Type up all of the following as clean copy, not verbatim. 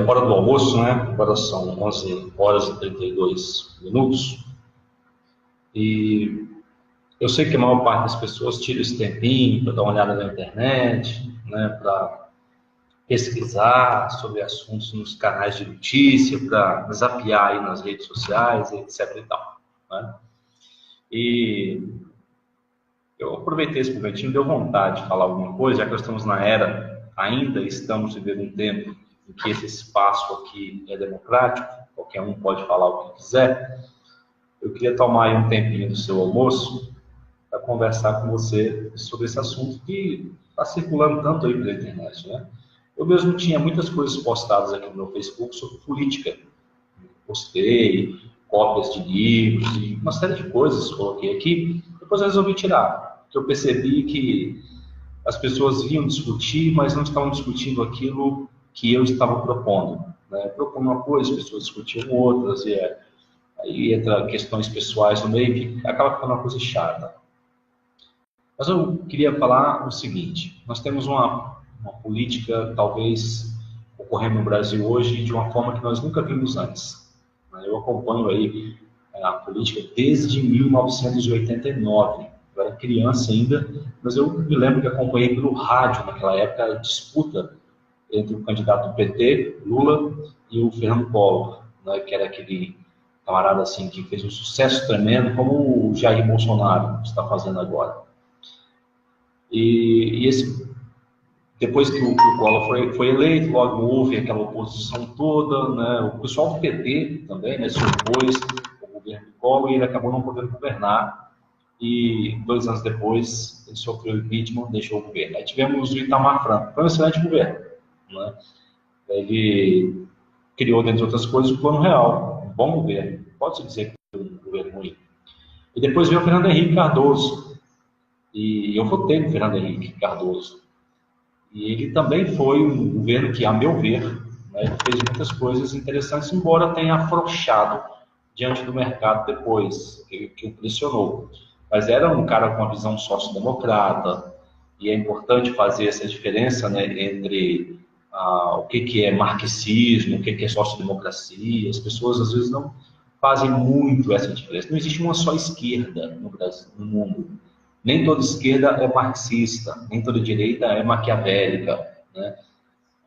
Hora do almoço, né? Agora são 11 horas e 32 minutos. E eu sei que a maior parte das pessoas tira esse tempinho para dar uma olhada na internet, né? Para pesquisar sobre assuntos nos canais de notícia, para zapear aí nas redes sociais, etc. e tal, né? E eu aproveitei esse momentinho, deu vontade de falar alguma coisa, já que nós estamos na era, ainda estamos vivendo um tempo em que esse espaço aqui é democrático, qualquer um pode falar o que quiser. Eu queria tomar aí um tempinho do seu almoço para conversar com você sobre esse assunto que está circulando tanto aí pela internet, né? Eu mesmo tinha muitas coisas postadas aqui no meu Facebook sobre política. Postei cópias de livros e uma série de coisas coloquei aqui. Depois eu resolvi tirar, porque eu percebi que as pessoas vinham discutir, mas não estavam discutindo aquilo que eu estava propondo, né? Propondo uma coisa, as pessoas discutiam outras, e aí entra questões pessoais no meio, que acaba ficando uma coisa chata. Mas eu queria falar o seguinte: nós temos uma política, talvez, ocorrendo no Brasil hoje de uma forma que nós nunca vimos antes. Eu acompanho aí a política desde 1989. Eu era criança ainda, mas eu me lembro que acompanhei pelo rádio naquela época a disputa entre o candidato do PT, Lula, e o Fernando Collor, né, que era aquele camarada assim que fez um sucesso tremendo, como o Jair Bolsonaro está fazendo agora. Depois que o Collor foi eleito, logo houve aquela oposição toda, né? O pessoal do PT também, né, se opôs ao governo do Collor e ele acabou não podendo governar. E 2 anos depois ele sofreu impeachment, deixou o governo. Aí tivemos o Itamar Franco, foi um excelente governo, né? Ele criou, dentre outras coisas, o Plano Real, um bom governo. Pode-se dizer que foi um governo ruim. E depois veio o Fernando Henrique Cardoso, e eu votei no Fernando Henrique Cardoso. E ele também foi um governo que, a meu ver, né, fez muitas coisas interessantes, embora tenha afrouxado diante do mercado depois, que o pressionou. Mas era um cara com uma visão sociodemocrata, e é importante fazer essa diferença, né, entre o que é marxismo, o que é sociodemocracia. As pessoas, às vezes, não fazem muito essa diferença. Não existe uma só esquerda no Brasil, no mundo. Nem toda esquerda é marxista, nem toda direita é maquiavélica, né?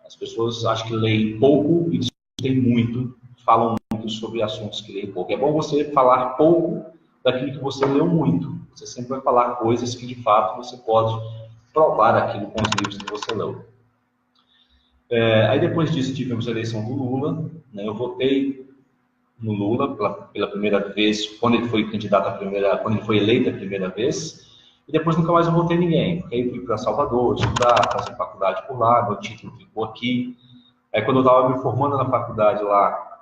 As pessoas acho que leem pouco e discutem muito, falam muito sobre assuntos que leem pouco. É bom você falar pouco daquilo que você leu muito. Você sempre vai falar coisas que, de fato, você pode provar aquilo com os livros que você leu. Aí, depois disso, tivemos a eleição do Lula, né? Eu votei no Lula pela primeira vez, quando ele foi candidato quando ele foi eleito a primeira vez. E depois nunca mais eu voltei ninguém. Porque aí fui para Salvador, estudar, fazer faculdade por lá, meu título ficou aqui. Aí quando eu estava me formando na faculdade lá,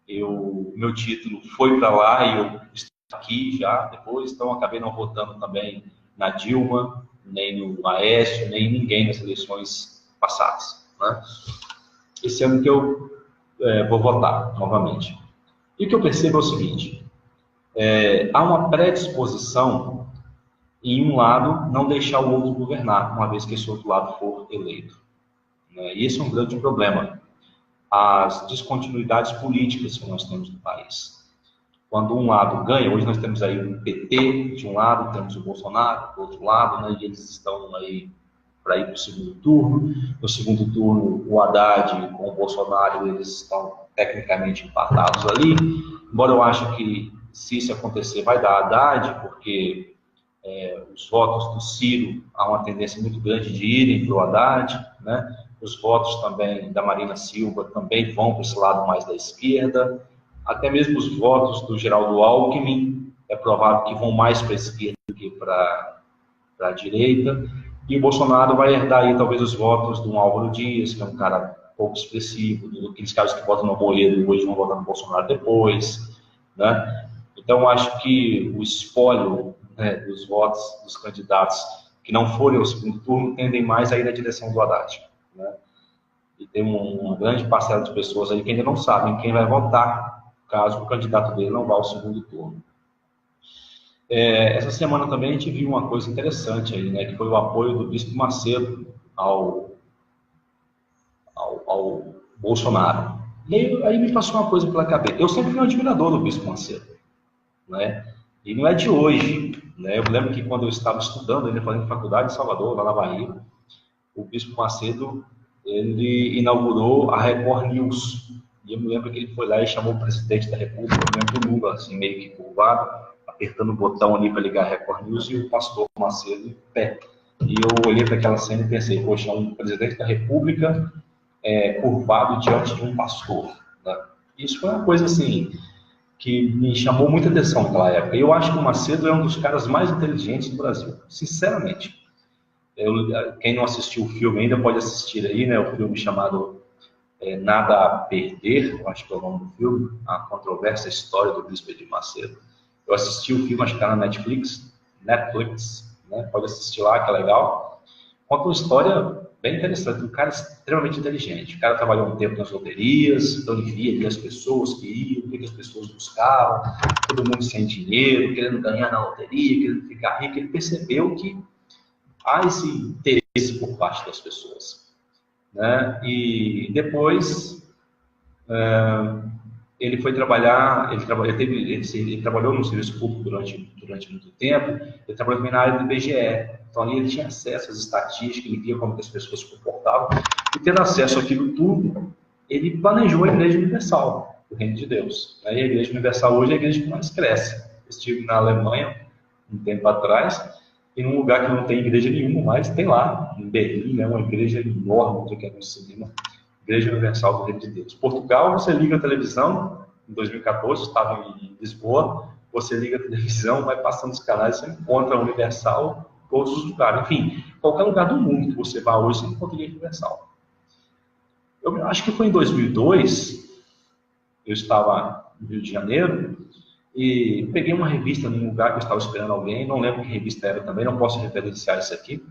meu título foi para lá e eu estou aqui já depois, então acabei não votando também na Dilma, nem no Aécio, nem em ninguém nas eleições passadas, né? Esse ano que eu vou votar novamente. E o que eu percebo é o seguinte: há uma predisposição em um lado não deixar o outro governar, uma vez que esse outro lado for eleito, né? E esse é um grande problema. As descontinuidades políticas que nós temos no país. Quando um lado ganha, hoje nós temos aí o PT de um lado, temos o Bolsonaro do outro lado, né? E eles estão aí para ir para o segundo turno. No segundo turno, o Haddad com o Bolsonaro, eles estão tecnicamente empatados ali. Embora eu ache que, se isso acontecer, vai dar Haddad, porque os votos do Ciro, há uma tendência muito grande de irem para o Haddad, né? Os votos também da Marina Silva também vão para esse lado mais da esquerda. Até mesmo os votos do Geraldo Alckmin, é provável que vão mais para a esquerda do que para a direita. E o Bolsonaro vai herdar aí talvez os votos do Álvaro Dias, que é um cara pouco expressivo, aqueles caras que votam no Moedo hoje vão votar no Bolsonaro depois, né? Então, acho que o espólio, né, dos votos dos candidatos que não forem ao segundo turno tendem mais a ir na direção do Haddad, né? E tem uma grande parcela de pessoas aí que ainda não sabem quem vai votar caso o candidato dele não vá ao segundo turno. Essa semana também a gente viu uma coisa interessante aí, né, que foi o apoio do Bispo Macedo ao Bolsonaro. E aí me passou uma coisa pela cabeça. Eu sempre fui um admirador do Bispo Macedo, né? E não é de hoje, né? Eu me lembro que quando eu estava estudando, ainda fazendo faculdade em Salvador, lá na Bahia, o Bispo Macedo, ele inaugurou a Record News. E eu me lembro que ele foi lá e chamou o presidente da República, eu lembro do Lula, assim, meio que curvado, apertando o botão ali para ligar a Record News, e o pastor Macedo em pé. E eu olhei para aquela cena e pensei, poxa, um presidente da República curvado diante de um pastor, né? Isso foi uma coisa assim que me chamou muita atenção naquela época. E eu acho que o Macedo é um dos caras mais inteligentes do Brasil, sinceramente. Quem não assistiu o filme ainda pode assistir aí, né? O filme chamado Nada a Perder, eu acho que é o nome do filme, a controversa história do Bispo Edir Macedo. Eu assisti o filme, acho que está na Netflix, né? Pode assistir lá, que é legal. Conta uma história bem interessante, um cara extremamente inteligente. O cara trabalhou um tempo nas loterias, então ele via ali as pessoas que iam, o que as pessoas buscavam, todo mundo sem dinheiro, querendo ganhar na loteria, querendo ficar rico. Ele percebeu que há esse interesse por parte das pessoas, né? E depois ele foi trabalhar, ele trabalhou no serviço público durante muito tempo, ele trabalhou também na área do IBGE, então ali ele tinha acesso às estatísticas, ele via como que as pessoas se comportavam, e tendo acesso àquilo tudo, ele planejou a Igreja Universal, do Reino de Deus. E a Igreja Universal hoje é a igreja que mais cresce. Eu estive na Alemanha, um tempo atrás, e num lugar que não tem igreja nenhuma, mas tem lá, em Berlim, né, uma igreja enorme, que é no cinema, Igreja Universal do Reino de Deus. Portugal, você liga a televisão, em 2014, estava em Lisboa, você liga a televisão, vai passando os canais, você encontra a Universal em todos os lugares. Enfim, qualquer lugar do mundo que você vá hoje, você encontra a Igreja Universal. Eu acho que foi em 2002, eu estava no Rio de Janeiro, e peguei uma revista num lugar que eu estava esperando alguém, não lembro que revista era também, não posso referenciar isso aqui,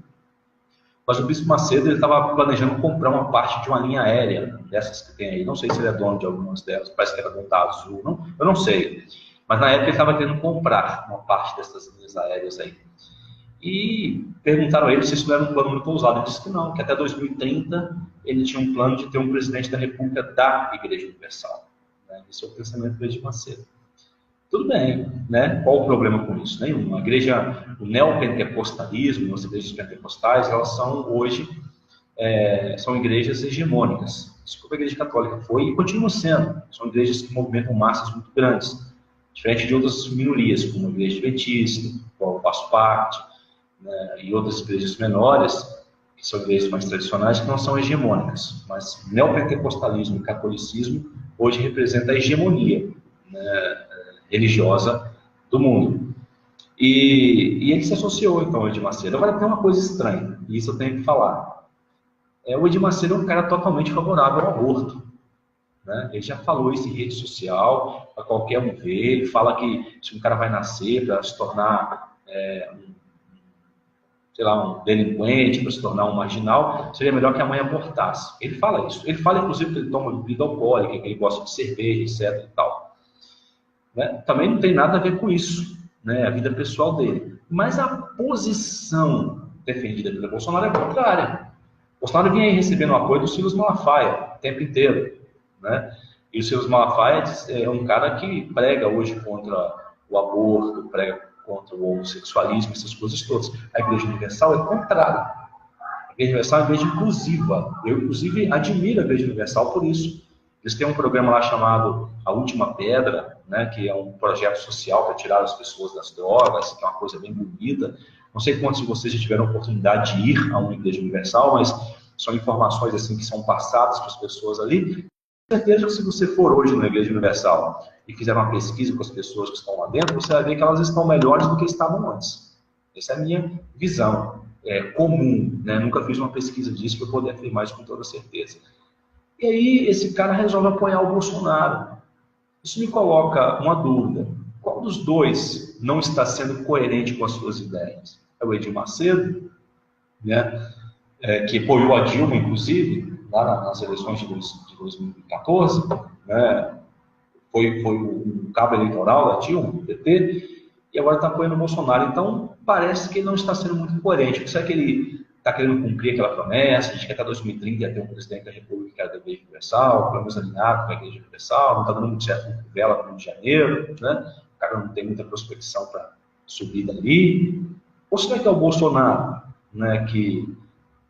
mas o Bispo Macedo estava planejando comprar uma parte de uma linha aérea, dessas que tem aí. Não sei se ele é dono de algumas delas, parece que era dono da Azul, não, eu não sei. Mas na época ele estava querendo comprar uma parte dessas linhas aéreas aí. E perguntaram a ele se isso não era um plano muito ousado. Ele disse que não, que até 2030 ele tinha um plano de ter um presidente da República da Igreja Universal. Esse é o pensamento do Edir Macedo. Tudo bem, né? Qual o problema com isso? Nenhum. A igreja, o neopentecostalismo, as igrejas pentecostais, elas são hoje são igrejas hegemônicas. Isso que a igreja católica foi e continua sendo. São igrejas que movimentam massas muito grandes, diferente de outras minorias, como a igreja adventista, qual eu faço parte, né? E outras igrejas menores, que são igrejas mais tradicionais, que não são hegemônicas. Mas neopentecostalismo e catolicismo hoje representa a hegemonia, né, religiosa do mundo. E ele se associou, então, ao Edir Macedo. Agora tem uma coisa estranha, e isso eu tenho que falar. O Edir Macedo é um cara totalmente favorável ao aborto, né? Ele já falou isso em rede social, para qualquer um ver. Ele fala que se um cara vai nascer para se tornar um delinquente, para se tornar um marginal, seria melhor que a mãe abortasse. Ele fala isso. Ele fala, inclusive, que ele toma bebida alcoólica, que ele gosta de cerveja, etc. e tal. Né? Também não tem nada a ver com isso, né? A vida pessoal dele. Mas a posição defendida pelo Bolsonaro é contrária. O Bolsonaro vinha aí recebendo o apoio do Silas Malafaia o tempo inteiro, né? E o Silas Malafaia é um cara que prega hoje contra o aborto, prega contra o homossexualismo, essas coisas todas. A Igreja Universal é contrária. A Igreja Universal é uma igreja inclusiva. Eu, inclusive, admiro a Igreja Universal por isso. Eles têm um programa lá chamado A Última Pedra, né, que é um projeto social para tirar as pessoas das drogas, que é uma coisa bem bonita. Não sei quantos de vocês já tiveram a oportunidade de ir a uma Igreja Universal, mas são informações assim que são passadas para as pessoas ali. Com certeza que se você for hoje na Igreja Universal e fizer uma pesquisa com as pessoas que estão lá dentro, você vai ver que elas estão melhores do que estavam antes. Essa é a minha visão comum, né? Nunca fiz uma pesquisa disso para poder afirmar isso com toda certeza. E aí esse cara resolve apoiar o Bolsonaro. Isso me coloca uma dúvida. Qual dos dois não está sendo coerente com as suas ideias? É o Edir Macedo, né? Que apoiou a Dilma, inclusive, lá nas eleições de 2014, né? Foi o cabo eleitoral da Dilma, do PT, e agora está apoiando o Bolsonaro. Então, parece que ele não está sendo muito coerente. Será que ele está querendo cumprir aquela promessa, a gente quer até 2030 ia ter um presidente da República que era da Igreja Universal, pelo menos alinhado com a Igreja Universal, não está dando muito certo com Vela no Rio de Janeiro, né? O cara não tem muita prospecção para subir dali. Ou será que é o Bolsonaro, né, que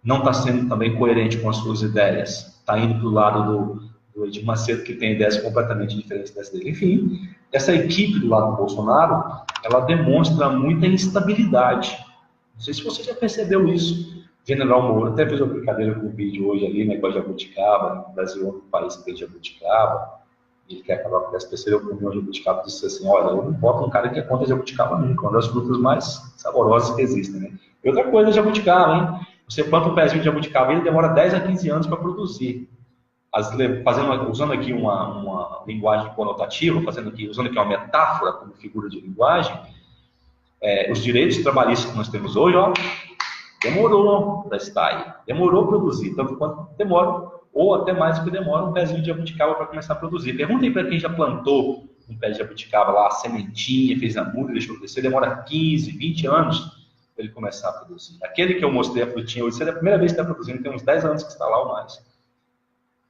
não está sendo também coerente com as suas ideias, está indo para o lado do Edir Macedo, que tem ideias completamente diferentes das dele? Enfim, essa equipe do lado do Bolsonaro, ela demonstra muita instabilidade. Não sei se você já percebeu isso. General Moura até fez uma brincadeira com o vídeo hoje ali, né, com a jabuticaba. O Brasil é um país que tem jabuticaba, e ele quer acabar com essa terceira opinião. Jabuticaba disse assim: olha, eu não boto um cara que é contra jabuticaba nunca, uma das frutas mais saborosas que existem, né? E outra coisa, jabuticaba, hein? Você planta um pezinho de jabuticaba e ele demora 10 a 15 anos para produzir. Usando aqui uma linguagem conotativa, usando aqui uma metáfora como figura de linguagem, os direitos trabalhistas que nós temos hoje, ó, demorou para estar aí, demorou a produzir, tanto quanto demora, ou até mais do que demora, um pezinho de jabuticaba para começar a produzir. Perguntem para quem já plantou um pé de jabuticaba lá, a sementinha, fez a muda, deixou crescer, demora 15, 20 anos para ele começar a produzir. Aquele que eu mostrei a frutinha hoje, é a primeira vez que está produzindo, tem uns 10 anos que está lá ou mais.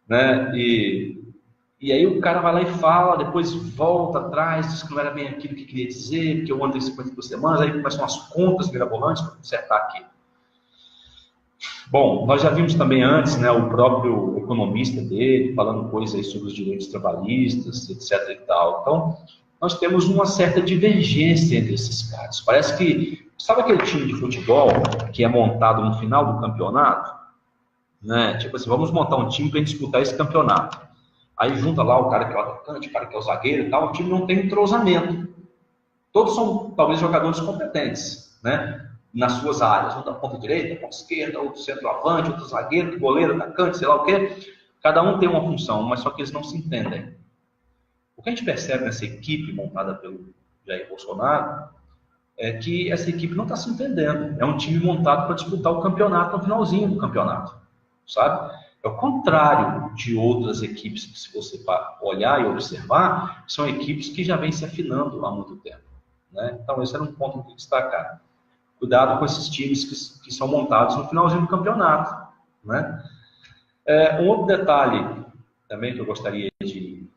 Né? E aí o cara vai lá e fala, depois volta atrás, diz que não era bem aquilo que queria dizer, porque eu ando em 52 semanas, aí começam as contas mirabolantes para consertar aqui. Bom, nós já vimos também antes, né, o próprio economista dele falando coisas aí sobre os direitos trabalhistas, etc. e tal. Então, nós temos uma certa divergência entre esses caras. Parece que, sabe aquele time de futebol que é montado no final do campeonato? Né? Tipo assim, vamos montar um time para disputar esse campeonato. Aí junta lá o cara que é o atacante, o cara que é o zagueiro e tal, o time não tem entrosamento. Todos são, talvez, jogadores competentes, né? Nas suas áreas, um da ponta direita, ponta esquerda, outro centroavante, outro zagueiro, goleiro, atacante, sei lá o quê. Cada um tem uma função, mas só que eles não se entendem. O que a gente percebe nessa equipe montada pelo Jair Bolsonaro é que essa equipe não está se entendendo. É um time montado para disputar o campeonato no finalzinho do campeonato, sabe? É o contrário de outras equipes que, se você olhar e observar, são equipes que já vêm se afinando há muito tempo, né? Então, esse era um ponto que destacar. Cuidado com esses times que são montados no finalzinho do campeonato, né? Um outro detalhe também que eu gostaria de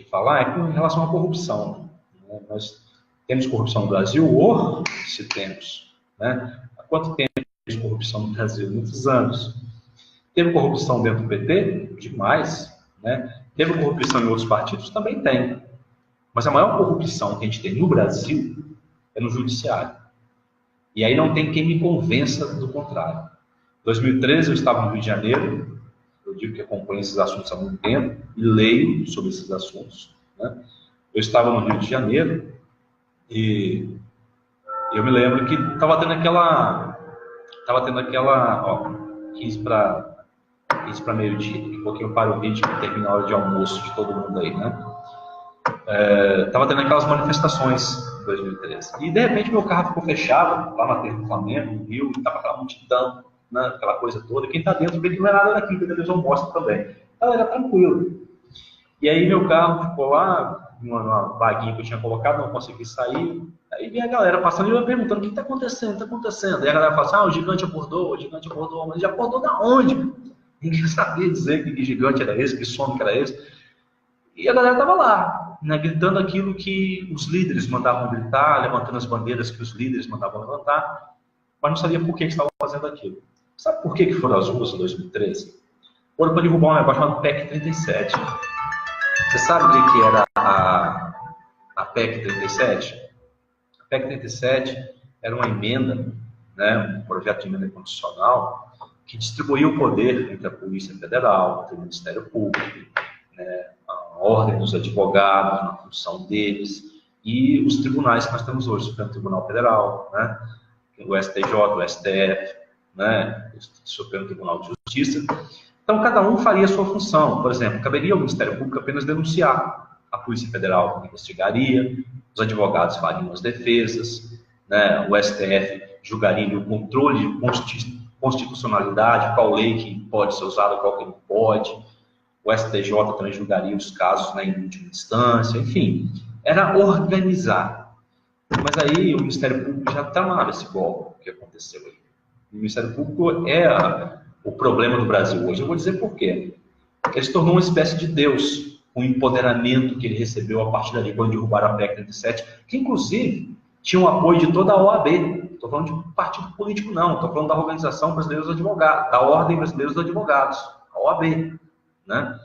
falar é com relação à corrupção, né? Nós temos corrupção no Brasil? Se temos, né? Há quanto tempo temos corrupção no Brasil? Muitos anos. Teve corrupção dentro do PT? Demais, né? Teve corrupção em outros partidos? Também tem. Mas a maior corrupção que a gente tem no Brasil é no judiciário. E aí não tem quem me convença do contrário. Em 2013 eu estava no Rio de Janeiro, eu digo que acompanho esses assuntos há muito tempo e leio sobre esses assuntos, né? Eu estava no Rio de Janeiro e eu me lembro que estava tendo aquela, ó, 15 para meio-dia, daqui a pouquinho eu paro o vídeo e termina a hora de almoço de todo mundo aí, né? Estava tendo aquelas manifestações em 2013. E de repente meu carro ficou fechado lá na terra do Flamengo, no Rio, estava aquela multidão, né, aquela coisa toda. Quem está dentro vê que não é nada daqui, que a televisão mostra também. Então era tranquilo. E aí meu carro ficou lá, numa vaguinha que eu tinha colocado, não consegui sair. Aí vinha a galera passando e eu perguntando: o que está acontecendo? Está acontecendo? Aí a galera fala assim: o gigante abordou, mas ele abordou da onde? Ninguém sabia dizer que gigante era esse, que som que era esse. E a galera estava lá, né, gritando aquilo que os líderes mandavam gritar, levantando as bandeiras que os líderes mandavam levantar, mas não sabia por que estavam fazendo aquilo. Sabe por que foram às ruas em 2013? Foram para derrubar um negócio chamado PEC 37. Você sabe o que era a PEC 37? A PEC 37 era uma emenda, né, um projeto de emenda constitucional, que distribuía o poder entre a Polícia Federal, entre o Ministério Público, né, a ordem dos advogados, na função deles, e os tribunais que nós temos hoje, o Supremo Tribunal Federal, né, o STJ, o STF, né, o Supremo Tribunal de Justiça. Então, cada um faria a sua função. Por exemplo, caberia ao Ministério Público apenas denunciar, a Polícia Federal investigaria, os advogados fariam as defesas, né, o STF julgaria o controle de constitucionalidade, qual lei que pode ser usada, qual que não pode. O STJ também julgaria os casos, né, em última instância, enfim, era organizar. Mas aí o Ministério Público já tramava esse golpe que aconteceu aí. O Ministério Público é o problema do Brasil hoje. Eu vou dizer por quê. Ele se tornou uma espécie de Deus, com o empoderamento que ele recebeu a partir dali, quando derrubaram a PEC 37, que inclusive tinha o apoio de toda a OAB. Não estou falando de partido político, não. Estou falando da Organização Brasileira dos Advogados, da Ordem Brasileira dos Advogados, a OAB, né?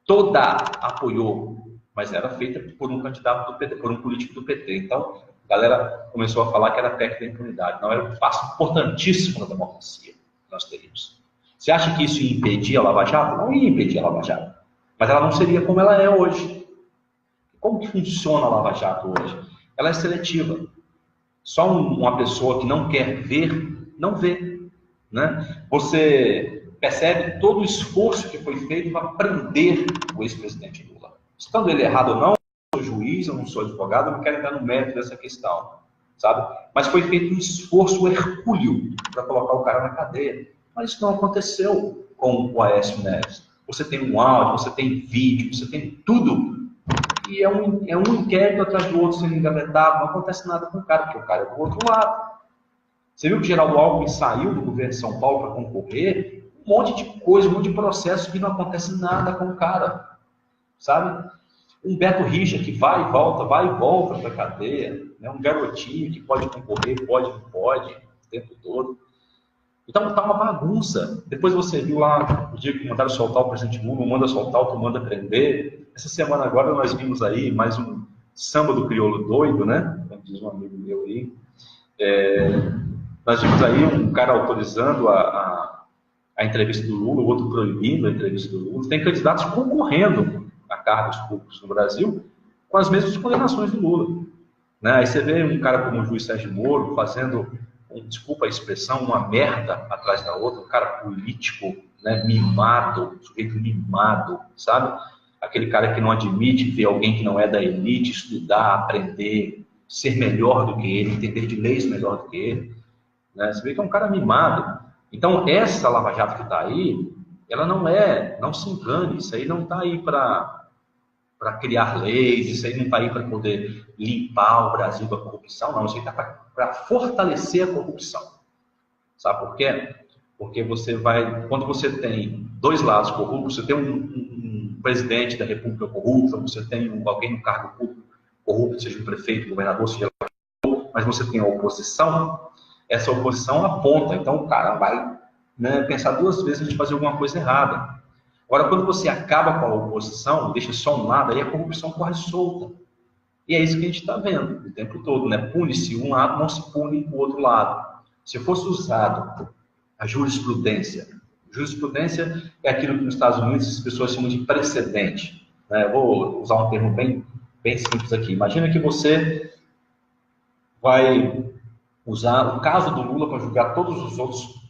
Toda apoiou, mas era feita por um candidato do PT, por um político do PT. Então, a galera começou a falar que era a PEC da impunidade. Não, era um passo importantíssimo na democracia que nós teríamos. Você acha que isso ia impedir a Lava Jato? Não ia impedir a Lava Jato. Mas ela não seria como ela é hoje. Como que funciona a Lava Jato hoje? Ela é seletiva. Só uma pessoa que não quer ver, não vê. Né? Você percebe todo o esforço que foi feito para prender o ex-presidente Lula. Estando ele errado ou não, eu não sou juiz, eu não sou advogado, eu não quero entrar no mérito dessa questão. Sabe? Mas foi feito um esforço hercúleo para colocar o cara na cadeia. Mas isso não aconteceu com o Aécio Neves. Você tem um áudio, você tem vídeo, você tem tudo. E é um inquérito atrás do outro sendo engavetado, não acontece nada com o cara, porque o cara é do outro lado. Você viu que Geraldo Alckmin saiu do governo de São Paulo para concorrer? Um monte de coisa, um monte de processo que não acontece nada com o cara. Sabe? Um Beto Richa que vai e volta para a cadeia. Né? Um garotinho que pode concorrer, pode, não pode, o tempo todo. Então tá uma bagunça. Depois você viu lá o dia que mandaram soltar o presidente Lula, um manda soltar, outro manda prender. Essa semana agora nós vimos aí mais um samba do crioulo doido, né? Como diz um amigo meu aí. Nós vimos aí um cara autorizando a entrevista do Lula, o outro proibindo a entrevista do Lula. Tem candidatos concorrendo a cargos públicos no Brasil com as mesmas condenações do Lula. Né? Aí você vê um cara como o juiz Sérgio Moro fazendo, desculpa a expressão, uma merda atrás da outra, um cara político, né, mimado, sujeito mimado, sabe? Aquele cara que não admite ver alguém que não é da elite estudar, aprender, ser melhor do que ele, entender de leis melhor do que ele. Né? Você vê que é um cara mimado. Então, essa Lava Jato que está aí, ela não se engane, isso aí não está aí para criar leis, isso aí não está aí para poder limpar o Brasil da corrupção, não, isso aí está para fortalecer a corrupção. Sabe por quê? Porque quando você tem dois lados corruptos, você tem um presidente da República corrupto, você tem alguém no cargo público corrupto, seja um prefeito, um governador, seja mas você tem a oposição, essa oposição aponta, então o cara vai, né, pensar duas vezes antes de fazer alguma coisa errada. Agora, quando você acaba com a oposição, deixa só um lado, aí a corrupção corre solta. E é isso que a gente está vendo o tempo todo, né? Pune-se um lado, não se pune o outro lado. Se fosse usado a jurisprudência é aquilo que nos Estados Unidos as pessoas chamam de precedente. Né? Eu vou usar um termo bem simples aqui. Imagina que você vai usar o caso do Lula para julgar todos os outros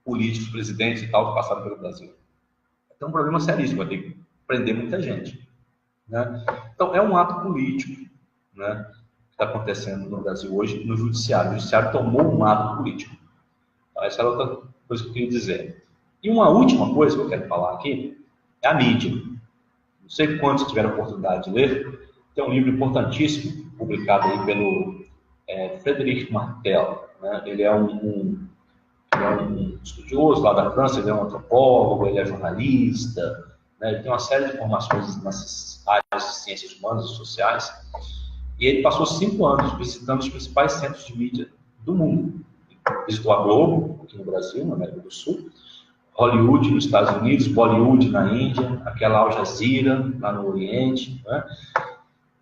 políticos, presidentes e tal que passaram pelo Brasil. Tem um problema seríssimo, vai ter que prender muita gente. Né? Então, é um ato político, né, que está acontecendo no Brasil hoje no Judiciário. O Judiciário tomou um ato político. Então, essa era outra coisa que eu queria dizer. E uma última coisa que eu quero falar aqui é a mídia. Não sei quantos tiveram a oportunidade de ler. Tem um livro importantíssimo, publicado aí pelo Frédéric Martel. Né? Ele é um estudioso lá da França, ele é um antropólogo, ele é jornalista, né? Ele tem uma série de informações nessas áreas de ciências humanas e sociais, e ele passou 5 anos visitando os principais centros de mídia do mundo. Ele visitou a Globo, aqui no Brasil, na América do Sul, Hollywood nos Estados Unidos, Bollywood na Índia, aquela Al Jazeera lá no Oriente, né?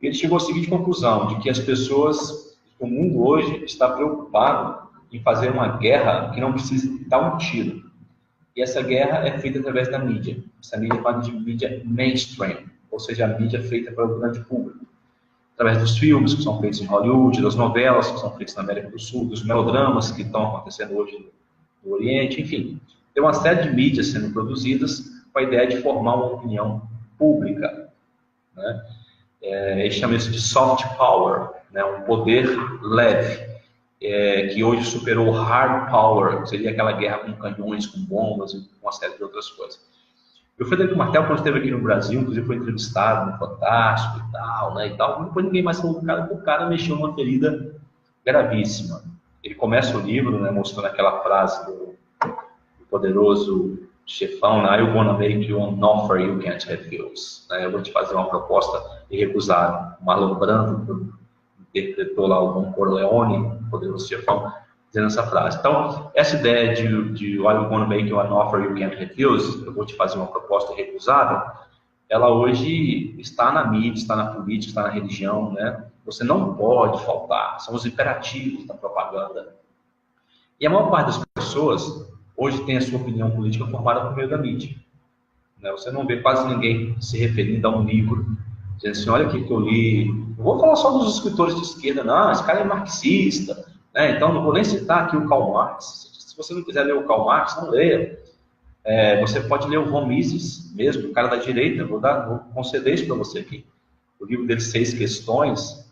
E ele chegou à seguinte conclusão, de que as pessoas, o mundo hoje está preocupado em fazer uma guerra que não precisa dar um tiro. E essa guerra é feita através da mídia. Essa mídia é chamada de mídia mainstream, ou seja, a mídia feita para o grande público. Através dos filmes que são feitos em Hollywood, das novelas que são feitas na América do Sul, dos melodramas que estão acontecendo hoje no Oriente, enfim. Tem uma série de mídias sendo produzidas com a ideia de formar uma opinião pública. Né? Eles chamam isso de soft power, né? Um poder leve. Que hoje superou o hard power, que seria aquela guerra com canhões, com bombas e com uma série de outras coisas. E o Frederico Martel, quando esteve aqui no Brasil, inclusive foi entrevistado no Fantástico e tal, né, e tal, depois ninguém mais falou do cara, porque o cara mexeu numa ferida gravíssima. ele começa o livro, né, mostrando aquela frase do poderoso chefão, né, "I'm gonna make you an offer you can't refuse", né, eu vou te fazer uma proposta irrecusável. Marlon Brando interpretou lá o Don Corleone, o poderoso chefão, dizendo essa frase. Então, essa ideia de "I'm gonna make you an offer you can't refuse", eu vou te fazer uma proposta irrecusável, ela hoje está na mídia, está na política, está na religião, né? Você não pode faltar, são os imperativos da propaganda. E a maior parte das pessoas hoje tem a sua opinião política formada por meio da mídia, né? Você não vê quase ninguém se referindo a um livro, dizendo assim, olha aqui que eu li, não vou falar só dos escritores de esquerda, não, esse cara é marxista, né? Então não vou nem citar aqui o Karl Marx. Se você não quiser ler o Karl Marx, não leia. Você pode ler o Von Mises mesmo, o cara da direita, vou conceder isso para você aqui. O livro dele, 6 Questões,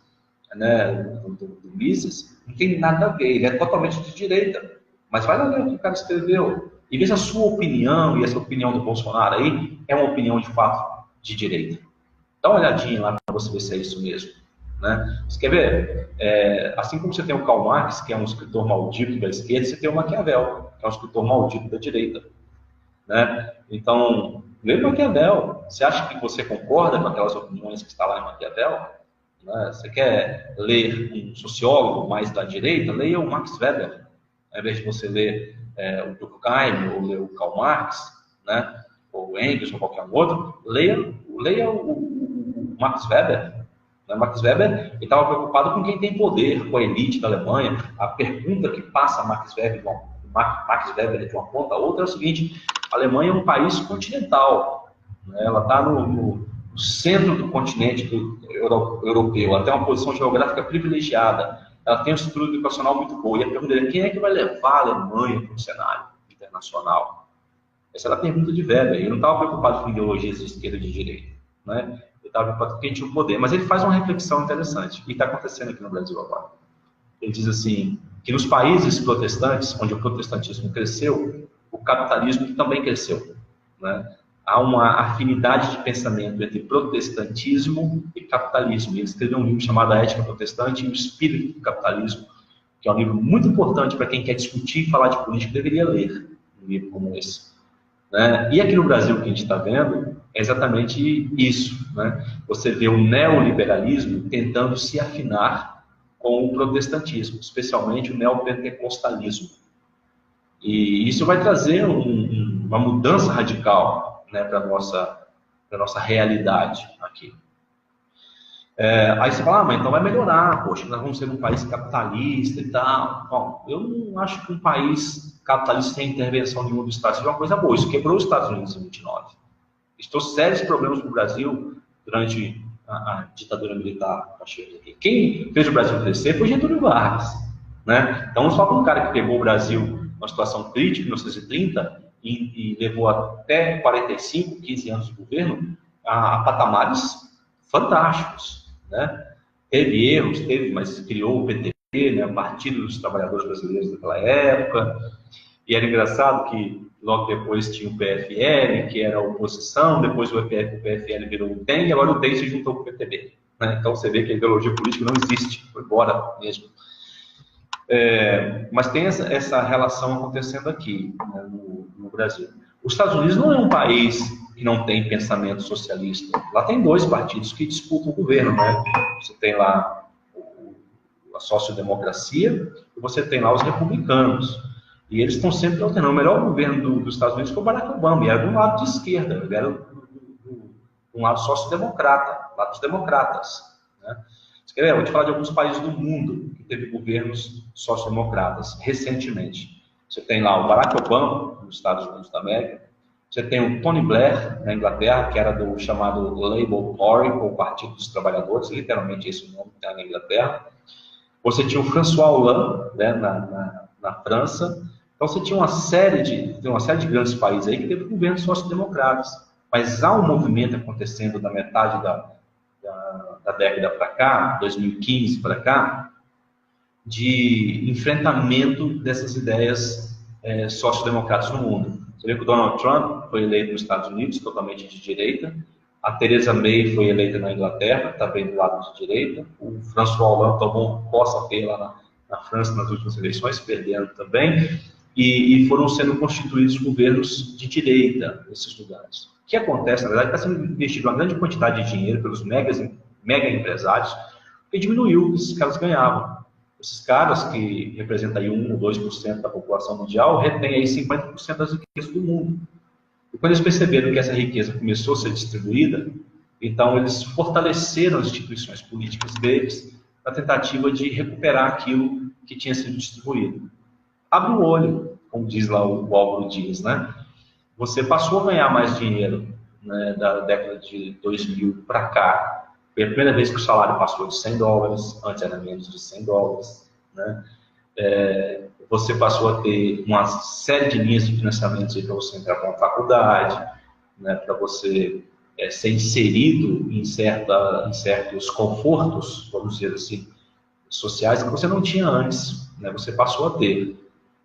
né, do Mises, não tem nada a ver, ele é totalmente de direita. Mas vai lá ler o que o cara escreveu. E veja a sua opinião, e essa opinião do Bolsonaro aí é uma opinião de fato de direita. Dá uma olhadinha lá para você ver se é isso mesmo. Né? Você quer ver? Assim como você tem o Karl Marx, que é um escritor maldito da esquerda, você tem o Maquiavel, que é um escritor maldito da direita. Né? Então, lê Maquiavel. Você acha que você concorda com aquelas opiniões que está lá em Maquiavel? Né? Você quer ler um sociólogo mais da direita? Leia o Max Weber. Ao invés de você ler o Durkheim ou ler o Karl Marx, né? Ou Engels ou qualquer outro, leia o Max Weber. Max Weber estava preocupado com quem tem poder, com a elite da Alemanha. A pergunta que passa Max Weber de uma ponta a outra é o seguinte: a Alemanha é um país continental, né? Ela está no centro do continente europeu, ela tem uma posição geográfica privilegiada, ela tem uma estrutura educacional muito boa. E a pergunta é: quem é que vai levar a Alemanha para o cenário internacional? Essa era a pergunta de Weber. Ele não estava preocupado com ideologias de esquerda e de direita, né? Ele estava preocupado com quem tinha o poder. Mas ele faz uma reflexão interessante, e está acontecendo aqui no Brasil agora. Ele diz assim, que nos países protestantes, onde o protestantismo cresceu, o capitalismo também cresceu, né? Há uma afinidade de pensamento entre protestantismo e capitalismo. Ele escreveu um livro chamado A Ética Protestante e o Espírito do Capitalismo, que é um livro muito importante para quem quer discutir e falar de política, deveria ler um livro como esse. Né? E aqui no Brasil, o que a gente está vendo é exatamente isso. Né? Você vê o neoliberalismo tentando se afinar com o protestantismo, especialmente o neopentecostalismo. E isso vai trazer uma mudança radical, né, para a nossa realidade aqui. Aí você fala, mas então vai melhorar, poxa, nós vamos ser um país capitalista e tal. Bom, eu não acho que um país capitalista sem intervenção nenhuma do Estado seja uma coisa boa. Isso quebrou os Estados Unidos em 29. Estou sérios problemas no Brasil durante a ditadura militar. Quem fez o Brasil crescer foi Getúlio Vargas, né? Então, só com um cara que pegou o Brasil numa situação crítica, em 1930, e levou até 45, 15 anos de governo, a patamares fantásticos, né? Teve erros, mas criou o PTB, né? O Partido dos Trabalhadores Brasileiros daquela época. E era engraçado que logo depois tinha o PFL, que era a oposição, depois o PFL virou o DEM, e agora o DEM se juntou com o PTB. Né? Então você vê que a ideologia política não existe, foi embora mesmo. Mas tem essa relação acontecendo aqui, né, no Brasil. Os Estados Unidos não é um país que não tem pensamento socialista. Lá tem 2 partidos que disputam o governo. Né? Você tem lá a sociodemocracia e você tem lá os republicanos. E eles estão sempre alternando. O melhor governo dos Estados Unidos foi o Barack Obama, e era do lado de esquerda, ele era um lado sociodemocrata, lado dos democratas. Né? Eu vou te falar de alguns países do mundo que teve governos sociodemocratas recentemente. Você tem lá o Barack Obama, nos Estados Unidos da América. Você tem o Tony Blair, na Inglaterra, que era do chamado Labour Tory, ou Partido dos Trabalhadores, literalmente esse nome está na Inglaterra. Você tinha o François Hollande, né, na França. Então você tinha uma série de grandes países aí que teve governos sociodemocratas. Mas há um movimento acontecendo da metade da década para cá, 2015 para cá, de enfrentamento dessas ideias sociodemocratas no mundo. Você vê que o Donald Trump foi eleito nos Estados Unidos, totalmente de direita. A Theresa May foi eleita na Inglaterra, também do lado de direita. O François Hollande tomou posse lá na França nas últimas eleições, perdendo também, e foram sendo constituídos governos de direita nesses lugares. O que acontece, na verdade, está sendo investido uma grande quantidade de dinheiro pelos mega empresários, que diminuiu o que esses caras ganhavam. Esses caras, que representam aí 1 ou 2% da população mundial, retêm aí 50% das riquezas do mundo. E quando eles perceberam que essa riqueza começou a ser distribuída, então eles fortaleceram as instituições políticas deles na tentativa de recuperar aquilo que tinha sido distribuído. Abre o olho, como diz lá o Álvaro Dias, né? Você passou a ganhar mais dinheiro, né, da década de 2000 para cá. Foi a primeira vez que o salário passou de $100, antes era menos de $100, né? Você passou a ter uma série de linhas de financiamentos para você entrar para uma faculdade, né, para você ser inserido em certos confortos, vamos dizer assim, sociais que você não tinha antes, né? Você passou a ter.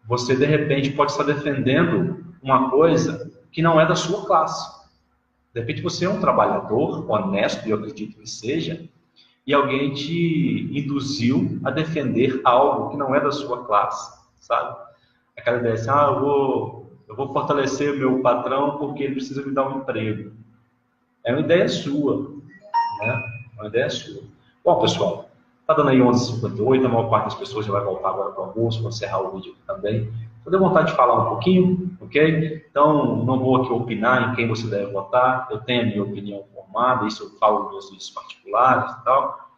Você, de repente, pode estar defendendo uma coisa que não é da sua classe. De repente, você é um trabalhador honesto, e eu acredito que seja, e alguém te induziu a defender algo que não é da sua classe, sabe? Aquela ideia assim, eu vou fortalecer o meu patrão porque ele precisa me dar um emprego. É uma ideia sua, né? É uma ideia sua. Bom, pessoal, tá dando aí 11h58, a maior parte das pessoas já vai voltar agora para o almoço, vou encerrar o vídeo aqui também. Eu dei vontade de falar um pouquinho, ok? Então, não vou aqui opinar em quem você deve votar, eu tenho a minha opinião formada, isso eu falo nos meus vídeos particulares e tal,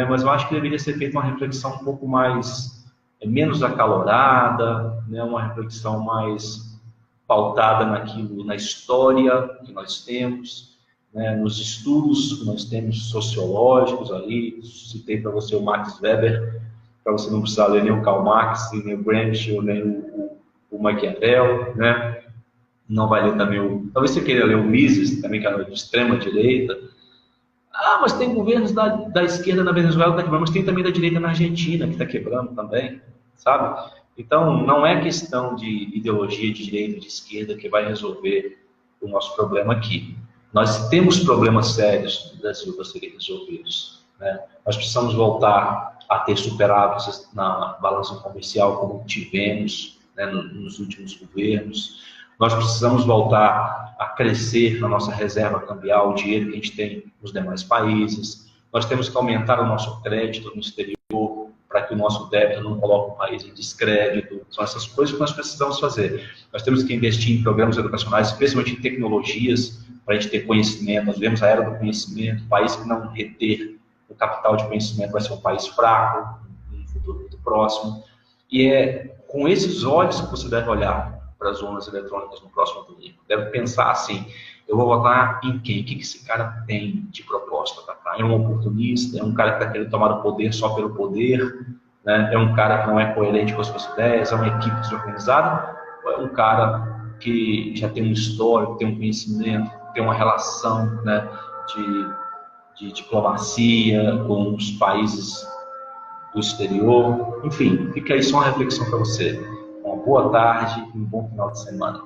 mas eu acho que deveria ser feita uma reflexão um pouco mais, menos acalorada, né? Uma reflexão mais pautada naquilo, na história que nós temos, né? Nos estudos que nós temos sociológicos ali. Citei para você o Max Weber, para você não precisar ler nem o Karl Marx, nem o Gramsci, nem o Maquiavel, né? Não vai ler também talvez você queira ler o Mises, também que é de extrema direita. Mas tem governos da esquerda na Venezuela que está quebrando, mas tem também da direita na Argentina que está quebrando também, sabe? Então, não é questão de ideologia de direita, de esquerda que vai resolver o nosso problema aqui. Nós temos problemas sérios no Brasil para serem resolvidos, né? Nós precisamos voltar a ter superávites na balança comercial como tivemos, né, nos últimos governos. Nós precisamos voltar a crescer na nossa reserva cambial, o dinheiro que a gente tem nos demais países. Nós temos que aumentar o nosso crédito no exterior para que o nosso débito não coloque o país em descrédito. São essas coisas que nós precisamos fazer. Nós temos que investir em programas educacionais, especialmente em tecnologias, para a gente ter conhecimento. Nós vemos a era do conhecimento. O país que não reter o capital de conhecimento vai ser um país fraco no futuro muito próximo. E é com esses olhos que você deve olhar para as urnas eletrônicas no próximo domingo. Deve pensar assim, eu vou votar em quem? O que esse cara tem de proposta? É um oportunista? É um cara que está querendo tomar o poder só pelo poder? Né? É um cara que não é coerente com as suas ideias? É uma equipe desorganizada? Ou é um cara que já tem um histórico, tem um conhecimento, tem uma relação, né, de diplomacia com os países do exterior? Enfim, fica aí só uma reflexão para você. Uma boa tarde e um bom final de semana.